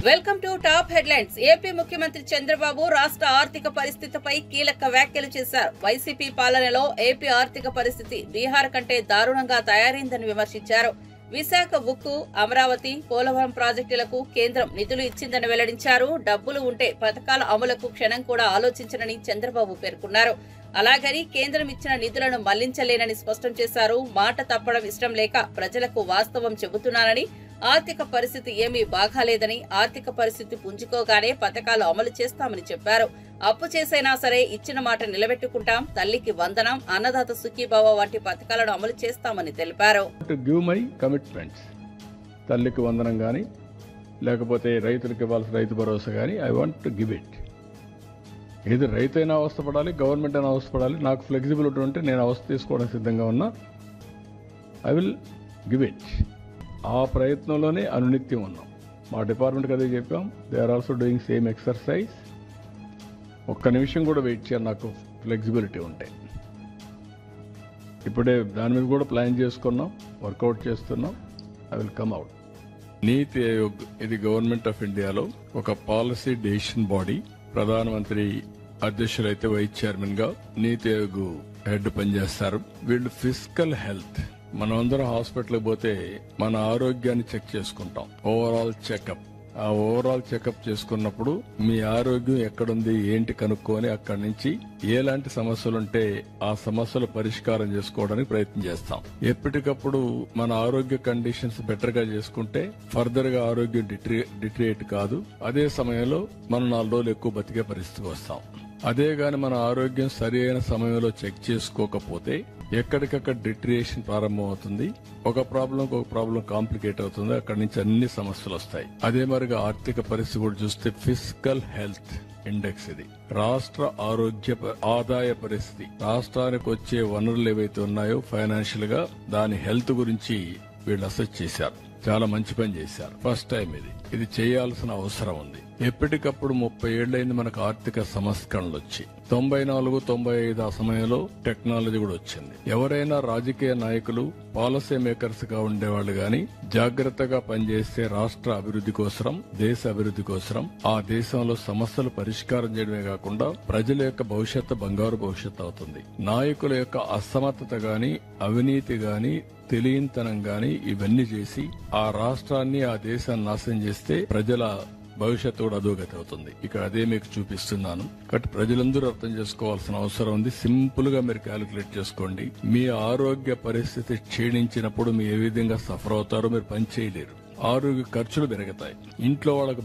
Welcome to top headlines. AP ముఖ్యమంత్రి చంద్రబాబు రాష్ట్ర ఆర్థిక పరిస్థితిపై కీలక వ్యాఖ్యలు చేశారు. వైసీపీ పాలనలో ఏపీ ఆర్థిక పరిస్థితి బీహార్ కంటే దారుణంగా తయారైందని విమర్శించారు. విశాఖ ఉక్కు, అమరావతి, పోలవరం ప్రాజెక్టులకు కేంద్రం నిధులు ఇచ్చిందని వెల్లడించారు. డబ్బులు ఉంటే పథకాల అమలుకు క్షణం కూడా ఆలోచించనని చంద్రబాబు పేర్కొన్నారు. అలాగని కేంద్రం ఇచ్చిన నిధులను మళ్లించలేనని స్పష్టం చేశారు. మాట తప్పడం ఇష్టం లేక ప్రజలకు వాస్తవం చెబుతున్నానని, ఆర్థిక పరిస్థితి ఏమీ బాగాలేదని, ఆర్థిక పరిస్థితి పుంజుకోగానే పథకాలు అమలు చేస్తామని చెప్పారు. అప్పు చేసైనా సరే ఇచ్చిన మాట నిలబెట్టుకుంటాం, తల్లికి వందనం, అన్నదాత సుఖీభావ వంటి పథకాలను అమలు చేస్తామని తెలిపారు. తల్లికి వందనం గాని లేకపోతే రైతులకు ఇవ్వాల్సిన రైతు భరోసా గాని I want to give it. ఏది రైతైనా అవస్థపడాలి, గవర్నమెంట్ అయినా అవస్థపడాలి. నాకు ఫ్లెక్సిబిలిటీ ఉంటే నేను అవస్థ తీసుకోవడానికి సిద్ధంగా ఉన్నా. I will give it. ఆ ప్రయత్నంలోనే అనునిత్యం ఉన్నాం. మా డిపార్ట్మెంట్కి అదే చెప్పాం. They are also doing same exercise. ఒక్క నిమిషం కూడా వెయిట్ చేయాలి నాకు ఫ్లెక్సిబిలిటీ ఉంటే. ఇప్పుడే దాని మీద కూడా ప్లాన్ చేసుకున్నాం, వర్కౌట్ చేస్తున్నాం. I will come out. నీతి ఆయోగ్ ఇది గవర్నమెంట్ ఆఫ్ ఇండియాలో ఒక పాలసీ డెసిషన్ బాడీ. ప్రధానమంత్రి అధ్యక్షులైతే వైస్ చైర్మన్ గా నీతి ఆయోగ్ హెడ్ పనిచేస్తారు. వీళ్ళు ఫిజికల్ హెల్త్, మనం అందరం హాస్పిటల్కి పోతే మన ఆరోగ్యాన్ని చెక్ చేసుకుంటాం, ఓవరాల్ చెకప్. ఆ ఓవరాల్ చెకప్ చేసుకున్నప్పుడు మీ ఆరోగ్యం ఎక్కడుంది ఏంటి కనుక్కొని అక్కడి నుంచి ఎలాంటి సమస్యలుంటే ఆ సమస్యలు పరిష్కారం చేసుకోవడానికి ప్రయత్నం చేస్తాం. ఎప్పటికప్పుడు మన ఆరోగ్య కండిషన్స్ బెటర్ గా చేసుకుంటే ఫర్దర్ గా ఆరోగ్యం డిట్రియేట్ కాదు. అదే సమయంలో మనం 4 రోజులు ఎక్కువ బతికే పరిస్థితికి వస్తాం. అదే గాని మన ఆరోగ్యం సరి అయిన సమయంలో చెక్ చేసుకోకపోతే ఎక్కడికక్కడ డిట్రియేషన్ ప్రారంభం అవుతుంది. ఒక ప్రాబ్లం కాంప్లికేట్ అవుతుంది. అక్కడి నుంచి అన్ని సమస్యలు వస్తాయి. అదే మరిగా ఆర్థిక పరిస్థితి కూడా చూస్తే ఫిజికల్ హెల్త్ ఇండెక్స్ ఇది. రాష్ట్ర ఆదాయ పరిస్థితి, రాష్ట్రానికి వచ్చే వనరులు ఏవైతే ఉన్నాయో ఫైనాన్షియల్ గా దాని హెల్త్ గురించి వీళ్ళు అసెస్ చేశారు. చాలా మంచి పని చేశారు. ఫస్ట్ టైం ఇది చేయాల్సిన అవసరం ఉంది. ఎప్పటికప్పుడు 30 ఏళ్లైంది మనకు ఆర్థిక సంస్కరణలు వచ్చి. 94, 95 ఆ సమయంలో టెక్నాలజీ కూడా వచ్చింది. ఎవరైనా రాజకీయ నాయకులు, పాలసీ మేకర్స్ గా ఉండేవాళ్లు గాని జాగ్రత్తగా పనిచేస్తే రాష్ట్ర అభివృద్ధి కోసం, దేశ అభివృద్ధి కోసం, ఆ దేశంలో సమస్యలు పరిష్కారం చేయడమే కాకుండా ప్రజల యొక్క భవిష్యత్తు బంగారు భవిష్యత్తు అవుతుంది. నాయకుల యొక్క అసమర్థత గాని, అవినీతి గాని, తెలియనితనం గాని ఇవన్నీ చేసి ఆ రాష్ట్రాన్ని, ఆ దేశాన్ని నాశనం చేస్తే ప్రజల భవిష్యత్తు కూడా అధోగతి అవుతుంది. ఇక్కడ అదే మీకు చూపిస్తున్నాను. కాబట్టి ప్రజలందరూ అర్థం చేసుకోవాల్సిన అవసరం ఉంది. సింపుల్ గా మీరు క్యాలిక్యులేట్ చేసుకోండి. మీ ఆరోగ్య పరిస్థితి క్షీణించినప్పుడు మీరు ఏ విధంగా సఫర్ అవుతారో మీరు పని చేయలేరు. ఆరోగ్య ఖర్చులు పెరుగుతాయి. ఇంట్లో వాళ్ళకి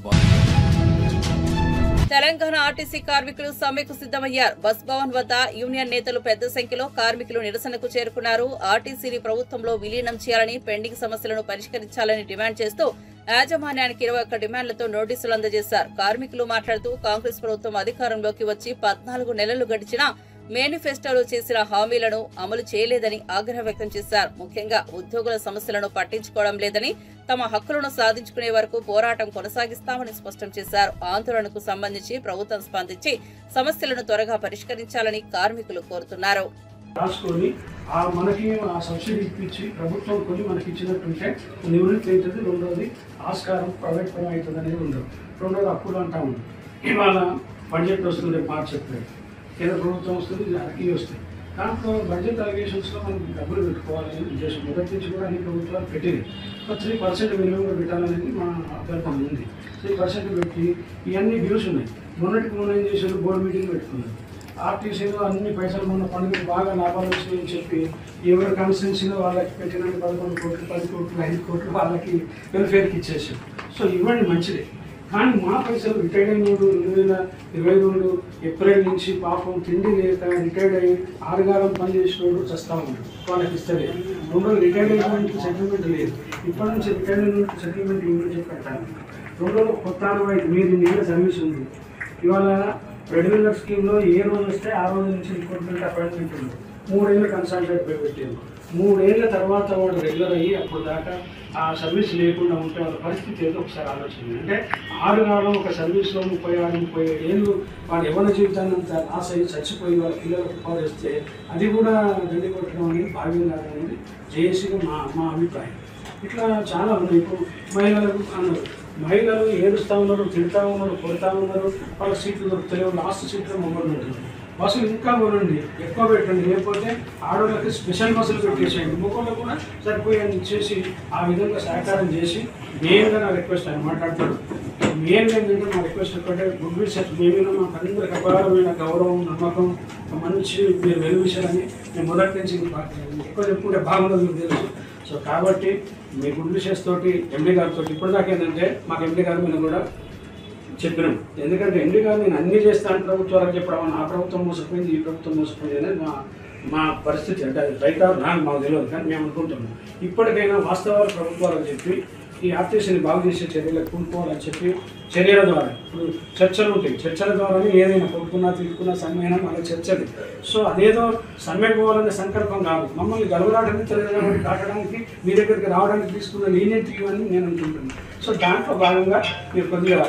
తెలంగాణ ఆర్టీసీ కార్మికులు సమ్మెకు సిద్దమయ్యారు. బస్ భవన్ వద్ద యూనియన్ నేతలు పెద్ద సంఖ్యలో కార్మికులు నిరసనకు చేరుకున్నారు. ఆర్టీసీని ప్రభుత్వంలో విలీనం చేయాలని, పెండింగ్ సమస్యలను పరిష్కరించాలని డిమాండ్ చేస్తూ యాజమాన్యానికి 21 డిమాండ్లతో నోటీసులు అందజేశారు. కార్మికులు మాట్లాడుతూ కాంగ్రెస్ ప్రభుత్వం అధికారంలోకి వచ్చి 14 నెలలు గడిచినా మేనిఫెస్టోలో చేసిన హామీలను అమలు చేయలేదని ఆగ్రహం వ్యక్తం చేశారు. ముఖ్యంగా ఉద్యోగుల సమస్యలను పట్టించుకోవడం లేదని, తమ హక్కులను సాధించుకునే వరకు పోరాటం కొనసాగిస్తామని స్పష్టం చేశారు. ఆందోళనకు సంబంధించి ప్రభుత్వం స్పందించి సమస్యలను త్వరగా పరిష్కరించాలని కార్మికులు కోరుతున్నారు. మనకి ఆ సబ్సిడీ ఇప్పించి ప్రభుత్వం కొన్ని మనకి ఇచ్చినట్టుంటే నివృత్తి అవుతుంది. రెండోది ఆస్కారం ప్రైవేట్ పరం అవుతుంది అనేది ఉండదు. రెండోది అప్పులు అంటా ఉంది. ఇవాళ బడ్జెట్ వస్తుంది, మార్చి చెప్పలేదు. కేంద్ర ప్రభుత్వం వస్తుంది, అరకి వస్తుంది. దాంట్లో బడ్జెట్ అలిగేషన్స్లో మనం డబ్బులు పెట్టుకోవాలనే ఉద్దేశం మొదటి నుంచి కూడా అన్ని ప్రభుత్వాలు పెట్టింది. 3% మినిమంగా పెట్టాలనేది మా అభ్యర్థన ఉంది. 3% పెట్టి ఇవన్నీ డ్యూస్ ఉన్నాయి. మొన్న ఏం చేశారు, బోర్డు మీటింగ్ పెట్టుకున్నారు. ఆర్టీసీలో అన్ని పైసలు మొన్న పండుగలు బాగా లాభాలు వచ్చినాయని చెప్పి ఎవరి కాన్స్టిట్యున్సీలో వాళ్ళకి పెట్టిన 11 కోట్లు, 10 కోట్లు, 5 కోట్లు వాళ్ళకి వెల్ఫేర్కి ఇచ్చేసారు. సో ఇవ్వండి మంచిదే. కానీ మా పైసలు రిటైర్డ్ అయిన 2022 ఏప్రిల్ నుంచి పాపం తిండి లేక రిటైర్డ్ అయ్యి ఆరుగారం పని చేసినోడు చస్తా ఉంటాడు. వాళ్ళకి ఇస్తుంది. రెండోది రిటైర్డ్ అయిన సెటిల్మెంట్ లేదు. ఇప్పటి నుంచి రిటైర్డ్ అయిన సెటిల్మెంట్ ఇవ్వని చెప్పి పెట్టాలి. రెండోది కొత్త 65 మీరు నీళ్ళ సర్వీస్ ఉంది. ఇవాళ రెగ్యులర్ స్కీమ్లో ఏ రోజు వస్తే ఆ రోజు నుంచి రిక్రూట్మెంట్ అపాయింట్మెంట్ ఉంది. 3 ఏళ్ళు కన్సల్టెంట్ పెట్టారు. 3 ఏళ్ల తర్వాత వాడు రెగ్యులర్ అయ్యి అప్పుడు దాకా ఆ సర్వీస్ లేకుండా ఉంటే వాళ్ళ పరిస్థితి ఏదో ఒకసారి ఆలోచన. అంటే 6 కాలం ఒక సర్వీస్లో 36-37 ఏళ్ళు వాడు యవ్వన జీవితాన్ని అంతా లాస్ అయ్యి చచ్చిపోయి వాళ్ళ పిల్లలకు ఉపాధిస్తే అది కూడా గడ్డి కొట్టడం అనేది భావ్యం కాదనేది జేఏసీగా మా అభిప్రాయం. ఇట్లా చాలా ఉన్నాయి. ఇప్పుడు మహిళలకు అన్నారు మహిళలు ఏడుస్తూ ఉన్నారు, తిడతా ఉన్నారు, కొడతా ఉన్నారు, వాళ్ళ సీట్లు దొరుకుతలేవు, లాస్ట్ సీట్లు మమ్మల్ని ఉంటుంది. బస్సులు ఇంకా కొనండి, ఎక్కువ పెట్టండి, లేకపోతే ఆడవాళ్ళకి స్పెషల్ బస్సులు పెట్టేసేయండి, మొక్కలు కూడా సరిపోయాన్ని ఇచ్చేసి ఆ విధంగా సహకారం చేసి మెయిన్గా నా రిక్వెస్ట్ ఆయన మాట్లాడతాడు. మెయిన్గా ఏంటంటే నా రిక్వెస్ట్ ఒకటే, గుడ్ విషెస్ మేమైనా మాకు అందరికి అపారమైన గౌరవం, నమ్మకం, మంచి మీరు వెలువిషయాలని నేను మొదటి నుంచి ఎక్కువ చెప్పుకుంటే బాగుండదు మీకు తెలుసు. సో కాబట్టి మీ గుడ్ విషెస్ తోటి ఎండి గారితో ఇప్పటిదాకా ఏంటంటే మాకు ఎండి గారి మీద కూడా చెప్పినాం. ఎందుకంటే ఎండి గారు నేను అన్నీ చేస్తాను ప్రభుత్వాలకు చెప్పడం, ఆ ప్రభుత్వం మోసపోయింది, ఈ ప్రభుత్వం మోసపోయింది అనేది మా పరిస్థితి. అంటే అది రైట్ ఆర్ రాంగ్ మాకు తెలియదు, కానీ మేము అనుకుంటున్నాం ఇప్పటికైనా వాస్తవాలు ప్రభుత్వాలకు చెప్పి ఈ ఆర్టీసీని బాగు చేసే చర్యలకు కూడుకోవాలని చెప్పి చర్యల ద్వారా ఇప్పుడు చర్చలు ఉంటాయి, చర్చల ద్వారానే ఏదైనా కొట్టుకున్నా తిట్టుకున్నా సమ్మెనా మన చర్చది. సో అదేదో సమ్మెకు పోవాలనే సంకల్పం కాదు, మమ్మల్ని గలుగురాడానికి తెలియజేయడానికి దాటడానికి మీ దగ్గరికి రావడానికి తీసుకున్న లీనియంటివ్ అని నేను అనుకుంటున్నాను. సో దాంట్లో భాగంగా మీరు కొద్దిగా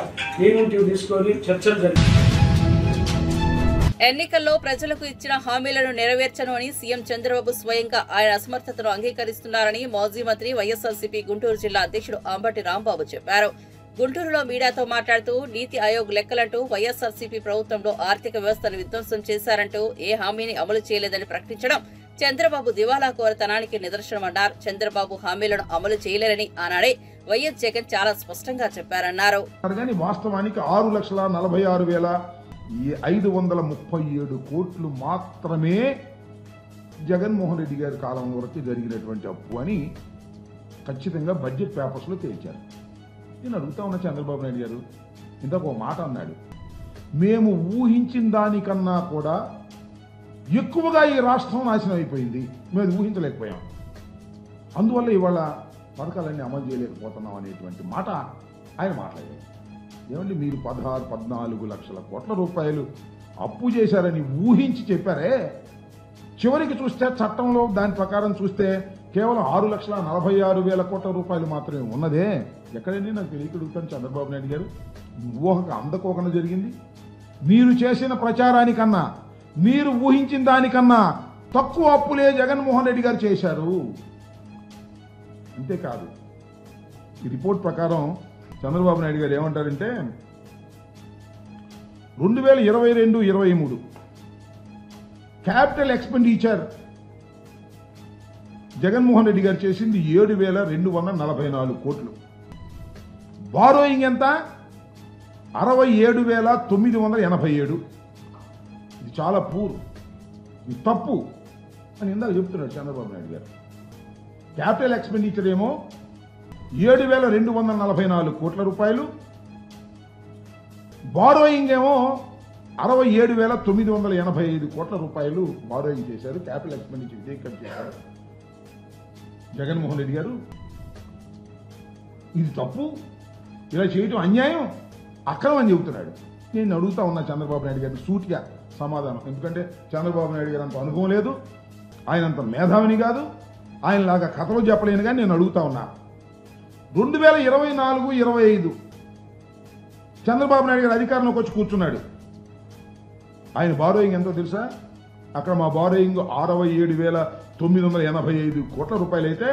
లీనియంటివ్ తీసుకొని చర్చలు జరిగి ఎన్నికల్లో ప్రజలకు ఇచ్చిన హామీలను నెరవేర్చను అని సీఎం చంద్రబాబు స్వయంగా ఆయన అసమర్థతను అంగీకరిస్తున్నారని మాజీ మంత్రి వైఎస్ఆర్సీపీ గుంటూరు జిల్లా అధ్యక్షుడు అంబటి రాంబాబు చెప్పారు. గుంటూరులో మీడియాతో మాట్లాడుతూ నీతి ఆయోగ్ లెక్కలంటూ వైఎస్ఆర్సీపీ ప్రభుత్వంలో ఆర్థిక వ్యవస్థను విధ్వంసం చేశారంటూ ఏ హామీని అమలు చేయలేదని ప్రకటించడం చంద్రబాబు దివాలా కోరతనానికి నిదర్శనమన్నారు. చంద్రబాబు హామీలను అమలు చేయలేరని ఆనాడే వైఎస్ జగన్ చాలా స్పష్టంగా చెప్పారన్నారు. వాస్తవానికి 6,46,537 కోట్లు మాత్రమే జగన్మోహన్ రెడ్డి గారి కాలం వరకు జరిగినటువంటి అప్పు అని ఖచ్చితంగా బడ్జెట్ పేపర్స్లో తేల్చారు. నేను అడుగుతా ఉన్న చంద్రబాబు నాయుడు గారు ఇంతకు ఒక మాట అన్నాడు, మేము ఊహించిన దానికన్నా కూడా ఎక్కువగా ఈ రాష్ట్రం నాశనం అయిపోయింది, మేము ఊహించలేకపోయాం, అందువల్ల ఇవాళ పథకాలన్నీ అమలు చేయలేకపోతున్నాం అనేటువంటి మాట ఆయన మాట్లాడారు. ఏమంటే మీరు 16-14 లక్షల కోట్ల రూపాయలు అప్పు చేశారని ఊహించి చెప్పారే, చివరికి చూస్తే చట్టంలో దాని ప్రకారం చూస్తే కేవలం 6,46,000 కోట్ల రూపాయలు మాత్రమే ఉన్నదే. ఎక్కడండి నాకు తెలియకడుగుతాను చంద్రబాబు నాయుడు గారు, ఊహకు అందకోకుండా జరిగింది. మీరు చేసిన ప్రచారానికన్నా మీరు ఊహించిన దానికన్నా తక్కువ అప్పులే జగన్మోహన్ రెడ్డి గారు చేశారు. అంతేకాదు, ఈ రిపోర్ట్ ప్రకారం చంద్రబాబు నాయుడు గారు ఏమంటారంటే 2022-23 క్యాపిటల్ ఎక్స్పెండిచర్ జగన్మోహన్ రెడ్డి గారు చేసింది 7,244 కోట్లు. బారోయింగ్ ఎంత? 67,987. ఇది చాలా పూర్, ఇది తప్పు అని ఇందాక చెప్తున్నాడు చంద్రబాబు నాయుడు గారు. క్యాపిటల్ ఎక్స్పెండిచర్ ఏమో 7,244 కోట్ల రూపాయలు, బారోయింగ్ ఏమో 67,985 కోట్ల రూపాయలు బారోయింగ్ చేశారు. క్యాపిటల్ ఎక్స్పెండిచర్ టేకప్ చేశారు జగన్మోహన్ రెడ్డి గారు. ఇది తప్పు, ఇలా చేయటం అన్యాయం, అక్రమం అని చెబుతున్నాడు. నేను అడుగుతా ఉన్నా చంద్రబాబు నాయుడు గారిని సూటిగా సమాధానం. ఎందుకంటే చంద్రబాబు నాయుడు గారు అంత అనుభవం లేదు, ఆయన అంత మేధావిని కాదు, ఆయనలాగా కథలు చెప్పలేను. కానీ నేను అడుగుతా ఉన్నా, 2024-25 చంద్రబాబు నాయుడు గారు అధికారంలోకి వచ్చి కూర్చున్నాడు. ఆయన బారోయింగ్ ఎంతో తెలుసా? అక్కడ మా బారోయింగ్ 67,985 కోట్ల రూపాయలు అయితే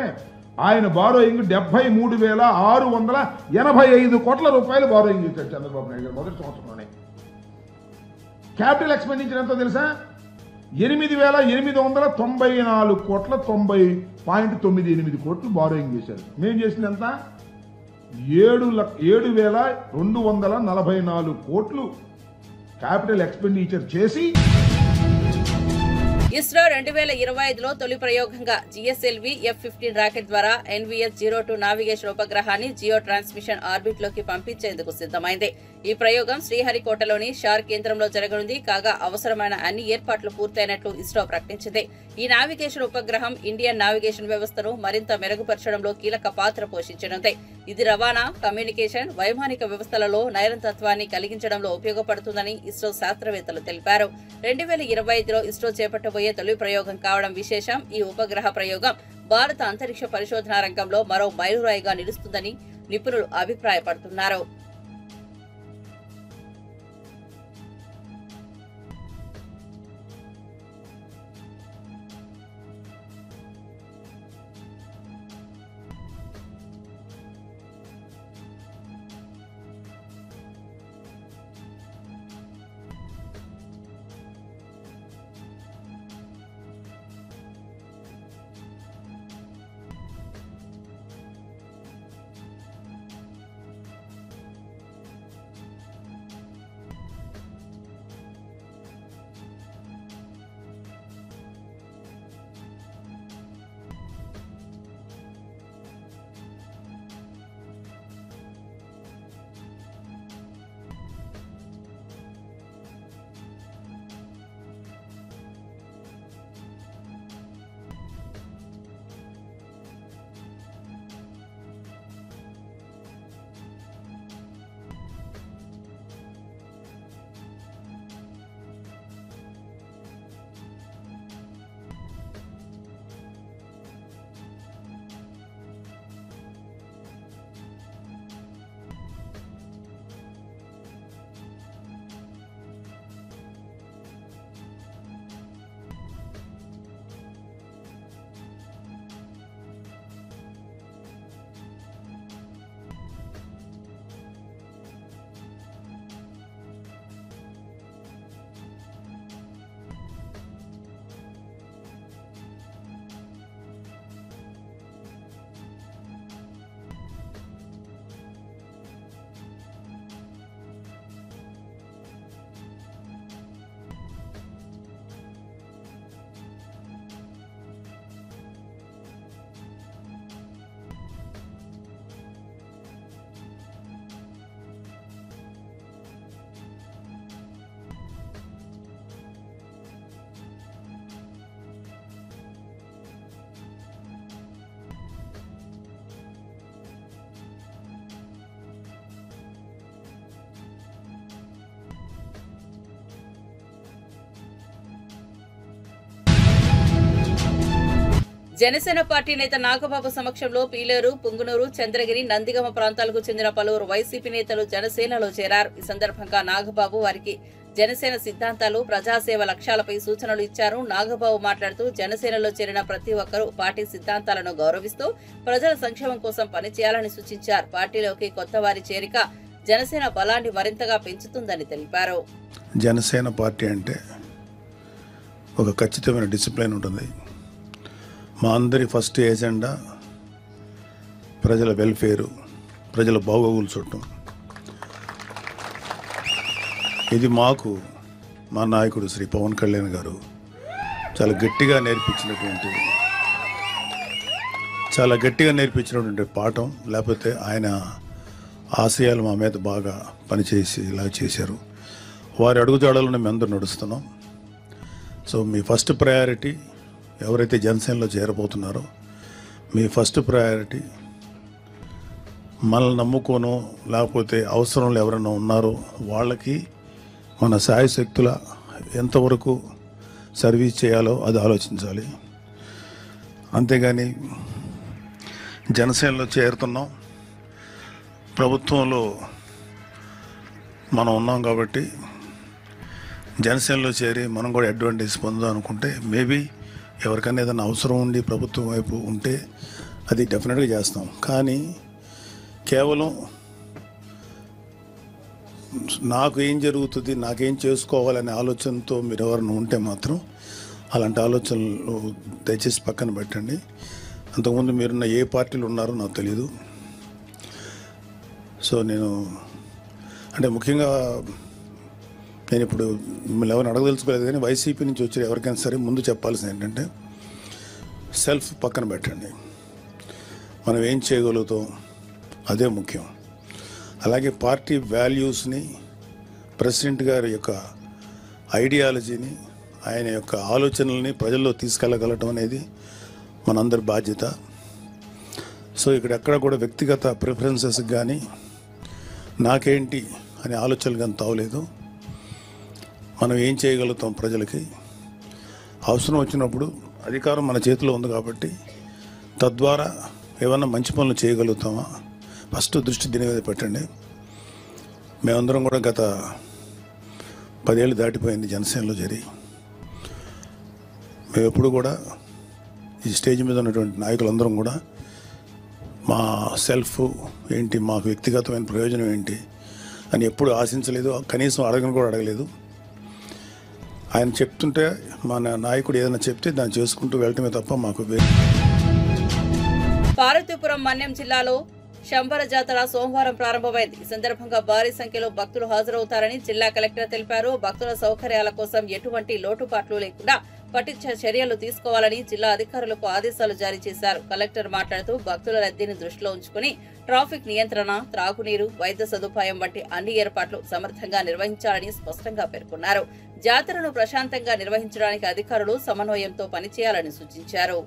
ఆయన బారోయింగ్ 73,685 కోట్ల రూపాయలు బారోయింగ్ చేశాడు చంద్రబాబు నాయుడు గారు మొదటి సంవత్సరంలోనే. క్యాపిటల్ ఎక్స్పెండిచర్ ఎంతో తెలుసా? 8,894 కోట్ల 90.98 కోట్లు బారోయింగ్ చేశారు. మేము చేసింది ఎంత? 7,244 కోట్లు క్యాపిటల్ ఎక్స్పెండిచర్ చేసి ఇస్రో 2025లో తొలి ప్రయోగంగా జిఎస్ఎల్వి F-15 రాకెట్ ద్వారా NVS-02 నావిగేషన్ ఉపగ్రహాన్ని జియో ట్రాన్స్మిషన్ ఆర్బిట్ లోకి పంపించేందుకు సిద్దమైంది. ఈ ప్రయోగం శ్రీహరికోటలోని షార్ కేంద్రంలో జరగనుంది. కాగా అవసరమైన అన్ని ఏర్పాట్లు పూర్తయినట్లు ఇస్రో ప్రకటించింది. ఈ నావిగేషన్ ఉపగ్రహం ఇండియన్ నావిగేషన్ వ్యవస్థను మరింత మెరుగుపరచడంలో కీలక పాత్ర పోషించనుంది. ఇది రవాణా, కమ్యూనికేషన్, వైమానిక వ్యవస్థలలో నైరంతత్వాన్ని కలిగించడంలో ఉపయోగపడుతుందని ఇస్రో శాస్త్రవేత్తలు తెలిపారు. 2025లో ఇస్రో చేపట్టబోయే తొలి ప్రయోగం కావడం విశేషం. ఈ ఉపగ్రహ ప్రయోగం భారత అంతరిక్ష పరిశోధన రంగంలో మరో మైలురాయిగా నిలుస్తుందని నిపుణులు అభిప్రాయపడుతున్నారు. జనసేన పార్టీ నేత నాగబాబు సమక్షంలో పీలేరు, పుంగునూరు, చంద్రగిరి, నందిగమ ప్రాంతాలకు చెందిన పలువురు వైసీపీ నేతలు జనసేనలో చేరారు. ఈ సందర్భంగా నాగబాబు వారికి జనసేన సిద్ధాంతాలు, ప్రజాసేవ లక్ష్యాలపై సూచనలు ఇచ్చారు. నాగబాబు మాట్లాడుతూ జనసేనలో చేరిన ప్రతి ఒక్కరూ పార్టీ సిద్ధాంతాలను గౌరవిస్తూ ప్రజల సంక్షేమం కోసం పనిచేయాలని సూచించారు. పార్టీలోకి కొత్త వారి చేరిక జనసేన బలాన్ని మరింతగా పెంచుతుందని తెలిపారు. జనసేన పార్టీ అంటే ఒక ఖచ్చితమైన డిసిప్లిన్ ఉంటుంది. మా అందరి ఫస్ట్ ఏజెండా ప్రజల వెల్ఫేరు, ప్రజల బాగోగులు చూడటం. ఇది మాకు మా నాయకుడు శ్రీ పవన్ కళ్యాణ్ గారు చాలా గట్టిగా నేర్పించినటువంటి పాఠం. లేకపోతే ఆయన ఆశయాలు మా మీద బాగా పనిచేసి ఇలా చేశారు. వారి అడుగుజాడలను మేము అందరూ నడుస్తున్నాం. సో మీ ఫస్ట్ ప్రయారిటీ ఎవరైతే జనసేనలో చేరబోతున్నారో మీ ఫస్ట్ ప్రయారిటీ మనల్ని నమ్ముకోనో లేకపోతే అవసరంలో ఎవరైనా ఉన్నారో వాళ్ళకి మన శాయశక్తుల ఎంతవరకు సర్వీస్ చేయాలో అది ఆలోచించాలి. అంతేగాని జనసేనలో చేరుతున్నాం, ప్రభుత్వంలో మనం ఉన్నాం కాబట్టి జనసేనలో చేరి మనం కూడా అడ్వాంటేజ్ పొందాం అనుకుంటే మేబీ ఎవరికైనా ఏదైనా అవసరం ఉండి ప్రభుత్వం వైపు ఉంటే అది డెఫినెట్గా చేస్తాం. కానీ కేవలం నాకు ఏం జరుగుతుంది, నాకేం చేసుకోవాలనే ఆలోచనతో మీరు ఎవరైనా ఉంటే మాత్రం అలాంటి ఆలోచనలు దయచేసి పక్కన పెట్టండి. అంతకుముందు మీరున్న ఏ పార్టీలు ఉన్నారో నాకు తెలియదు. సో నేను అంటే ముఖ్యంగా నేను ఇప్పుడు మిమ్మల్ని ఎవరిని అడగదలుచుకోలేదు, కానీ వైసీపీ నుంచి వచ్చే ఎవరికైనా సరే ముందు చెప్పాల్సింది ఏంటంటే సెల్ఫ్ పక్కన పెట్టండి. మనం ఏం చేయగలుగుతాం అదే ముఖ్యం. అలాగే పార్టీ వాల్యూస్ని, ప్రెసిడెంట్ గారి యొక్క ఐడియాలజీని, ఆయన యొక్క ఆలోచనల్ని ప్రజల్లో తీసుకెళ్ళగలటం అనేది మనందరి బాధ్యత. సో ఇక్కడ ఎక్కడ కూడా వ్యక్తిగత ప్రిఫరెన్సెస్ కానీ నాకేంటి అనే ఆలోచనలు కానీ తావలేదు. మనం ఏం చేయగలుగుతాం ప్రజలకి, అవసరం వచ్చినప్పుడు అధికారం మన చేతిలో ఉంది కాబట్టి తద్వారా ఏమన్నా మంచి పనులు చేయగలుగుతామా ఫస్ట్ దృష్టి దీని మీద పెట్టండి. మేమందరం కూడా గత 10 ఏళ్ళు దాటిపోయింది జనసేనలో చేరి. మేము ఎప్పుడు కూడా ఈ స్టేజ్ మీద ఉన్నటువంటి నాయకులందరం కూడా మా సెల్ఫ్ ఏంటి, మాకు వ్యక్తిగతమైన ప్రయోజనం ఏంటి అని ఎప్పుడు ఆశించలేదు, కనీసం అడగలేదు. ఆయన చెప్తుంటే మన నాయకుడు ఏదైనా చెప్తే దాన్ని చేసుకుంటూ వెళ్ళటమే తప్ప మాకు పార్వతీపురం మన్యం జిల్లాలో శంబర జాతర సోమవారం ప్రారంభమైంది. ఈ సందర్భంగా భారీ సంఖ్యలో భక్తులు హాజరవుతారని జిల్లా కలెక్టర్ తెలిపారు. భక్తుల సౌకర్యాల కోసం ఎటువంటి లోటుపాట్లు లేకుండా పటిష్ట చర్యలు తీసుకోవాలని జిల్లా అధికారులకు ఆదేశాలు జారీ చేశారు. కలెక్టర్ మాట్లాడుతూ భక్తుల రద్దీని దృష్టిలో ఉంచుకుని ట్రాఫిక్ నియంత్రణ, త్రాగునీరు, వైద్య సదుపాయం వంటి అన్ని ఏర్పాట్లు సమర్థంగా నిర్వహించాలని స్పష్టంగా పేర్కొన్నారు. జాతరను ప్రశాంతంగా నిర్వహించడానికి అధికారులు సమన్వయంతో పనిచేయాలని సూచించారు.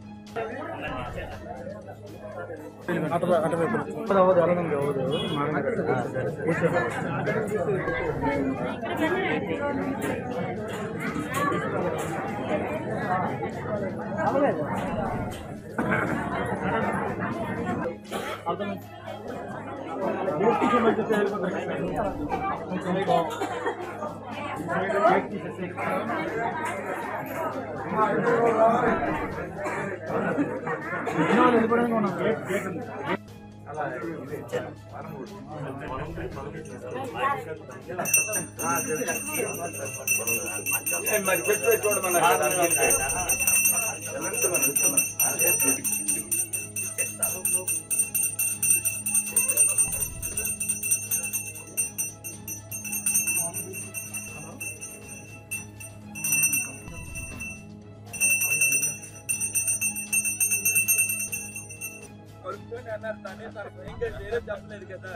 చెప్పలేదు కదా,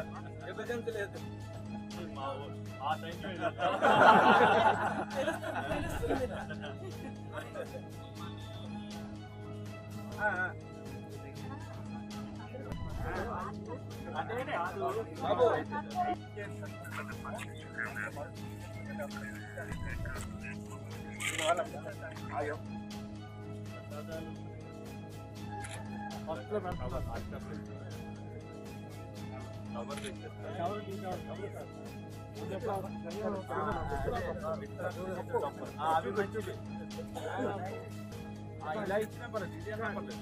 ఎమర్జెన్సీ లేదు. బాబు అవి మంచిది ఇలా ఇచ్చిన పర్లేదు ఇది అన్నా పర్లేదు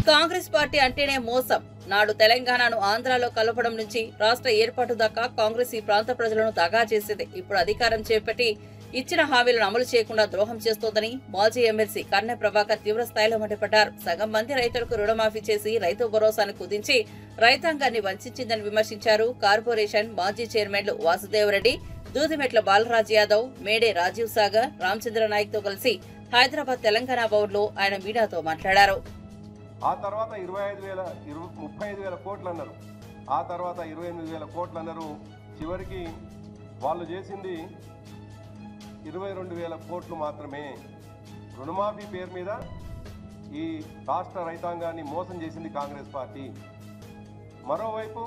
కాంగ్రెస్ పార్టీ అంటేనే మోసం. నాడు తెలంగాణను ఆంధ్రాలో కలపడం నుంచి రాష్ట్ర ఏర్పాటు దాకా కాంగ్రెస్ ఈ ప్రాంత ప్రజలను దగా చేసింది. ఇప్పుడు అధికారం చేపట్టి ఇచ్చిన హామీలను అమలు చేయకుండా ద్రోహం చేస్తోందని మాజీ ఎమ్మెల్సీ కన్నె ప్రభాకర్ తీవ్ర స్థాయిలో మండిపడ్డారు. సగం మంది రైతులకు రుణమాఫీ చేసి రైతు భరోసాను కుదించి రైతాంగాన్ని వంచిందని విమర్శించారు. కార్పొరేషన్ మాజీ చైర్మన్లు వాసుదేవరెడ్డి, దూదిమెట్ల బాలరాజ్ యాదవ్, మేడే రాజీవ్ సాగర్, రామచంద్ర నాయక్ తో కలిసి హైదరాబాద్ తెలంగాణ భవన్ లో ఆయన మీడియాతో మాట్లాడారు. ఆ తర్వాత 35,000 కోట్లు అన్నారు. ఆ తర్వాత 28,000 కోట్లు అన్నారు. చివరికి వాళ్ళు చేసింది 22,000 కోట్లు మాత్రమే. రుణమాఫీ పేరు మీద ఈ రాష్ట్ర రైతాంగాన్ని మోసం చేసింది కాంగ్రెస్ పార్టీ. మరోవైపు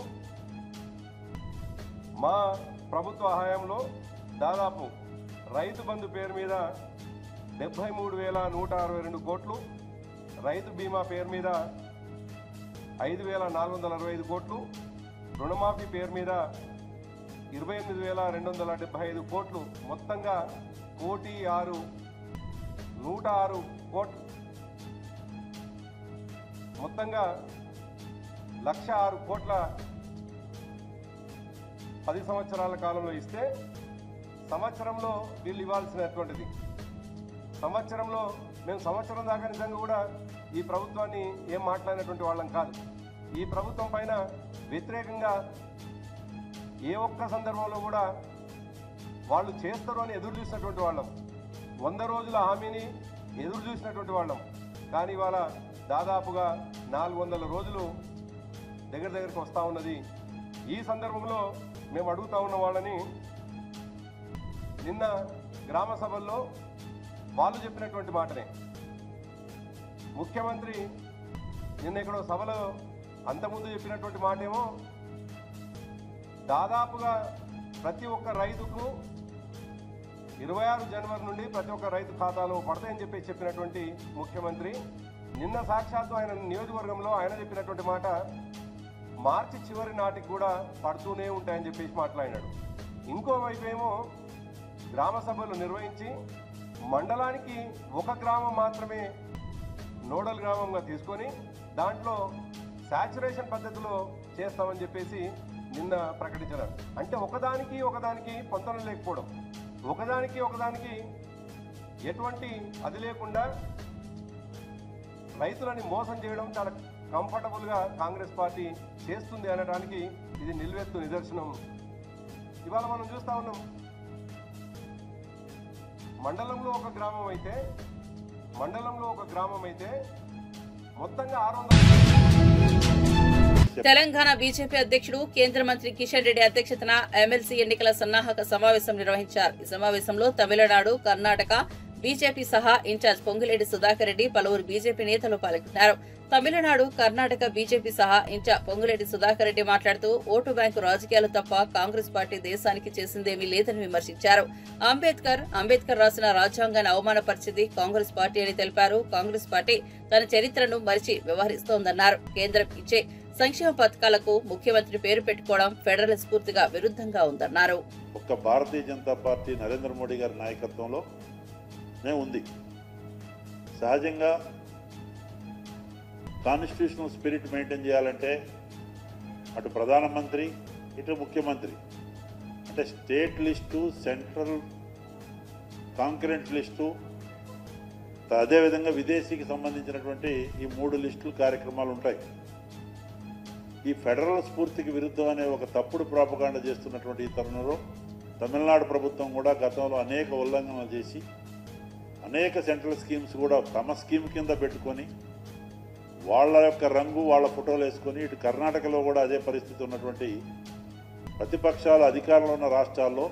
మా ప్రభుత్వ హయాంలో దాదాపు రైతు బంధు పేరు మీద 73,162 కోట్లు, రైతు బీమా పేరు మీద 5,465 కోట్లు, రుణమాఫీ పేరు మీద 28,275 కోట్లు, మొత్తంగా 106 కోట్లు, మొత్తంగా 1,06 కోట్ల 10 సంవత్సరాల కాలంలో ఇస్తే సంవత్సరంలో వీళ్ళు ఇవ్వాల్సినటువంటిది సంవత్సరంలో మేము సంవత్సరం దాకా నిజంగా కూడా ఈ ప్రభుత్వాన్ని ఏం మాట్లాడినటువంటి వాళ్ళం కాదు. ఈ ప్రభుత్వం పైన వ్యతిరేకంగా ఏ ఒక్క సందర్భంలో కూడా వాళ్ళు చేస్తారు అని ఎదురు చూసినటువంటి వాళ్ళం. 100 రోజుల హామీని ఎదురు చూసినటువంటి వాళ్ళం. కానీ ఇవాళ దాదాపుగా 400 రోజులు దగ్గరకు వస్తూ ఉన్నది. ఈ సందర్భంలో మేము అడుగుతా ఉన్న వాళ్ళని, నిన్న గ్రామ సభల్లో వాళ్ళు చెప్పినటువంటి మాటనే ముఖ్యమంత్రి నిన్న ఎక్కడో సభలో అంతకుముందు చెప్పినటువంటి మాటేమో దాదాపుగా ప్రతి ఒక్క రైతుకు 26 జనవరి నుండి ప్రతి ఒక్క రైతు ఖాతాలో పడతాయని చెప్పినటువంటి ముఖ్యమంత్రి నిన్న సాక్షాత్తు ఆయన నియోజకవర్గంలో ఆయన చెప్పినటువంటి మాట మార్చి చివరి నాటికి కూడా పడుతూనే ఉంటాయని చెప్పేసి మాట్లాడినాడు. ఇంకోవైపు ఏమో గ్రామ సభలు నిర్వహించి మండలానికి ఒక గ్రామం మాత్రమే నోడల్ గ్రామంగా తీసుకొని దాంట్లో శాచురేషన్ పద్ధతిలో చేస్తామని చెప్పేసి నిన్న ప్రకటించారు. అంటే ఒకదానికి పొంతన లేకపోవడం, ఒకదానికి ఎటువంటి అది లేకుండా రైతులని మోసం చేయడం చాలా కంఫర్టబుల్గా కాంగ్రెస్ పార్టీ చేస్తుంది అనడానికి ఇది నిలువెత్తు నిదర్శనం. ఇవాళ మనం చూస్తా ఉన్నాం, మండలంలో ఒక గ్రామం అయితే మొత్తంగా 600. తెలంగాణ బీజేపీ అధ్యక్షుడు కేంద్ర మంత్రి కిషన్ రెడ్డి అధ్యక్షతన ఎమ్మెల్సీ ఎన్నికల సన్నాహక సమావేశం నిర్వహించారు. ఈ సమావేశంలో తమిళనాడు, కర్ణాటక బీజేపీ సహా ఇన్ఛార్జ్ పొంగులేటి సుధాకర్ రెడ్డి, పలువురు బీజేపీ నేతలు పాల్గొన్నారు. తమిళనాడు, కర్ణాటక బీజేపీ సహా ఇన్ఛార్జ్ పొంగులేటి సుధాకర్ రెడ్డి మాట్లాడుతూ ఓటు బ్యాంకు రాజకీయాలు తప్ప కాంగ్రెస్ పార్టీ దేశానికి చేసిందేమీ లేదని విమర్శించారు. అంబేద్కర్ రాసిన రాజ్యాంగాన్ని అవమానపరిచింది కాంగ్రెస్ పార్టీ అని తెలిపారు. కాంగ్రెస్ పార్టీ తన చరిత్రను మరిచి వ్యవహరిస్తోందన్నారు. కేంద్రం ఇచ్చే సంక్షేమ పథకాలకు ముఖ్యమంత్రి పేరు పెట్టుకోవడం ఫెడరల్ స్ఫూర్తిగా విరుద్ధంగా ఉందన్నారు. ఒక్క భారతీయ జనతా పార్టీ నరేంద్ర మోడీ గారి నాయకత్వంలోనే ఉంది. సహజంగా కాన్స్టిట్యూషనల్ స్పిరిట్ మెయింటైన్ చేయాలంటే అటు ప్రధానమంత్రి ఇటు ముఖ్యమంత్రి అంటే state list, central concurrent list, అదేవిధంగా విదేశీకి సంబంధించినటువంటి ఈ 3 లిస్టులు కార్యక్రమాలు ఉంటాయి. ఈ ఫెడరల్ స్ఫూర్తికి విరుద్ధం అనే ఒక తప్పుడు ప్రాపగాండ చేస్తున్నటువంటి ఈ తరుణంలో తమిళనాడు ప్రభుత్వం కూడా గతంలో అనేక ఉల్లంఘనలు చేసి అనేక సెంట్రల్ స్కీమ్స్ కూడా తమ స్కీమ్ కింద పెట్టుకొని వాళ్ళ యొక్క రంగు వాళ్ళ ఫోటోలు వేసుకొని, ఇటు కర్ణాటకలో కూడా అదే పరిస్థితి ఉన్నటువంటి ప్రతిపక్షాలు అధికారంలో ఉన్న రాష్ట్రాల్లో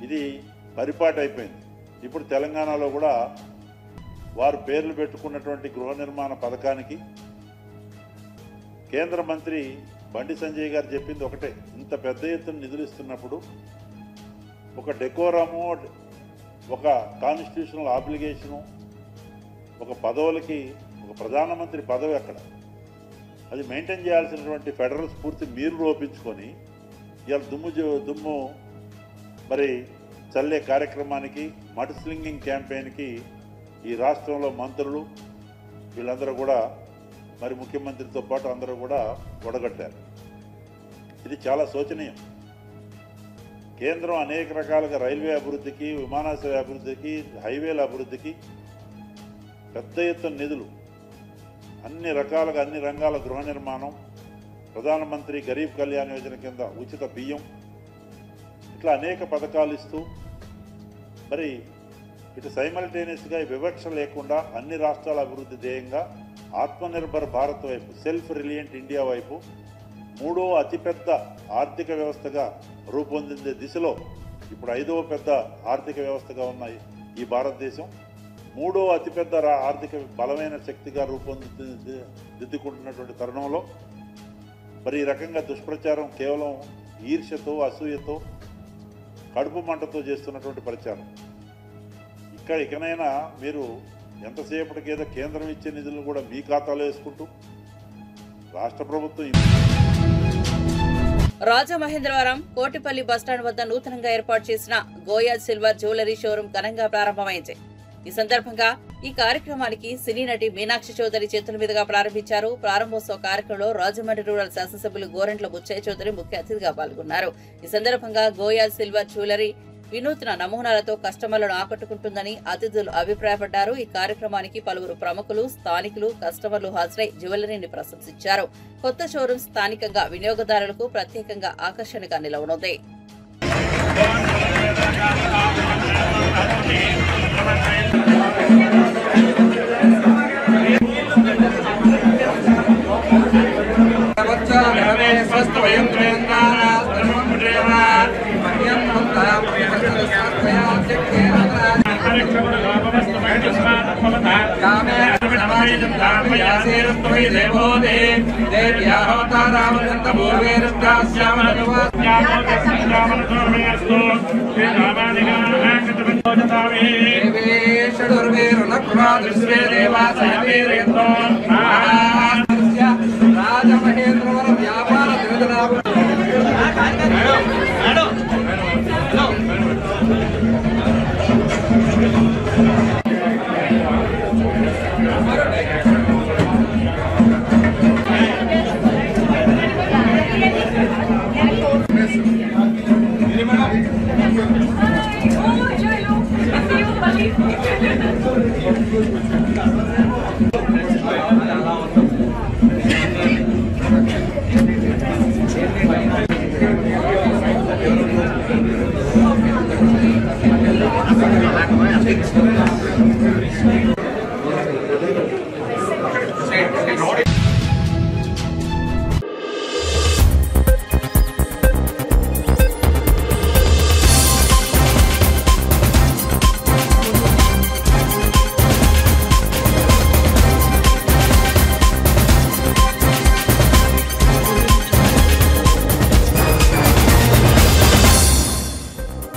ఇది పరిపాటి అయిపోయింది. ఇప్పుడు తెలంగాణలో కూడా వారు పేర్లు పెట్టుకున్నటువంటి గృహ నిర్మాణ పథకానికి కేంద్ర మంత్రి బండి సంజయ్ గారు చెప్పింది ఒకటే, ఇంత పెద్ద ఎత్తున నిధులు ఇస్తున్నప్పుడు ఒక డెకోరము, ఒక కాన్స్టిట్యూషనల్ ఆబ్లిగేషను, ఒక పదవులకి ఒక ప్రధానమంత్రి పదవి ఎక్కడ, అది మెయింటైన్ చేయాల్సినటువంటి ఫెడరల్ స్ఫూర్తి మీరు రూపించుకొని ఇవాళ దుమ్ము మరి చల్లే కార్యక్రమానికి, మడ్ స్లింగింగ్ క్యాంపెయిన్కి ఈ రాష్ట్రంలో మంత్రులు వీళ్ళందరూ కూడా మరి ముఖ్యమంత్రితో పాటు అందరూ కూడా ఒడగట్టారు. ఇది చాలా శోచనీయం. కేంద్రం అనేక రకాలుగా రైల్వే అభివృద్ధికి, విమానాశ్రయ అభివృద్ధికి, హైవేల అభివృద్ధికి పెద్ద ఎత్తున నిధులు, అన్ని రకాలుగా అన్ని రంగాల గృహ నిర్మాణం, ప్రధానమంత్రి గరీబ్ కళ్యాణ్ యోజన కింద ఉచిత బియ్యం, ఇట్లా అనేక పథకాలు ఇస్తూ మరి ఇటు సైమల్టేనియస్గా వివక్ష లేకుండా అన్ని రాష్ట్రాల అభివృద్ధి ధ్యేయంగా ఆత్మనిర్భర్ భారత్ వైపు, సెల్ఫ్ రిలియంట్ ఇండియా వైపు, మూడో అతిపెద్ద ఆర్థిక వ్యవస్థగా రూపొందించే దిశలో ఇప్పుడు 5వ పెద్ద ఆర్థిక వ్యవస్థగా ఉన్న ఈ భారతదేశం మూడో అతిపెద్ద ఆర్థిక బలమైన శక్తిగా రూపొందిద్దుకుంటున్నటువంటి తరుణంలో మరి ఈ రకంగా దుష్ప్రచారం కేవలం ఈర్ష్యతో, అసూయతో, కడుపు మంటతో చేస్తున్నటువంటి ప్రచారం. ఇకనైనా మీరు ఎంతసేపటికేదో కేంద్రం ఇచ్చే నిధులను కూడా మీ ఖాతాలో వేసుకుంటూ రాష్ట్ర ప్రభుత్వం. రాజమహేంద్రవరం కోటిపల్లి బస్టాండ్ వద్ద నూతనంగా ఏర్పాటు చేసిన గోయల్ సిల్వర్ జ్యువెలరీ షోరూం ఘనంగా ప్రారంభమైంది. ఈ సందర్భంగా ఈ కార్యక్రమానికి సినీ నటి మీనాక్షి చౌదరి చేతుల మీదుగా ప్రారంభించారు. ప్రారంభోత్సవ కార్యక్రమంలో రాజమండ్రి రూరల్ శాసనసభ్యులు గోరంట్ల బుచ్చయ్య చౌదరి ముఖ్య అతిథిగా పాల్గొన్నారు. ఈ సందర్భంగా గోయల్ సిల్వర్ జ్యువెలరీ వినూత్న నమూనాలతో కస్టమర్లను ఆకట్టుకుంటుందని అతిథులు అభిప్రాయపడ్డారు. ఈ కార్యక్రమానికి పలువురు ప్రముఖులు, స్థానికులు, కస్టమర్లు హాజరై జ్యువెలరీని ప్రశంసించారు. కొత్త షోరూం స్థానికంగా వినియోగదారులకు ప్రత్యేకంగా ఆకర్షణగా నిలవనుంది. రాజమహేంద్రవరం వ్యాపార Thank you.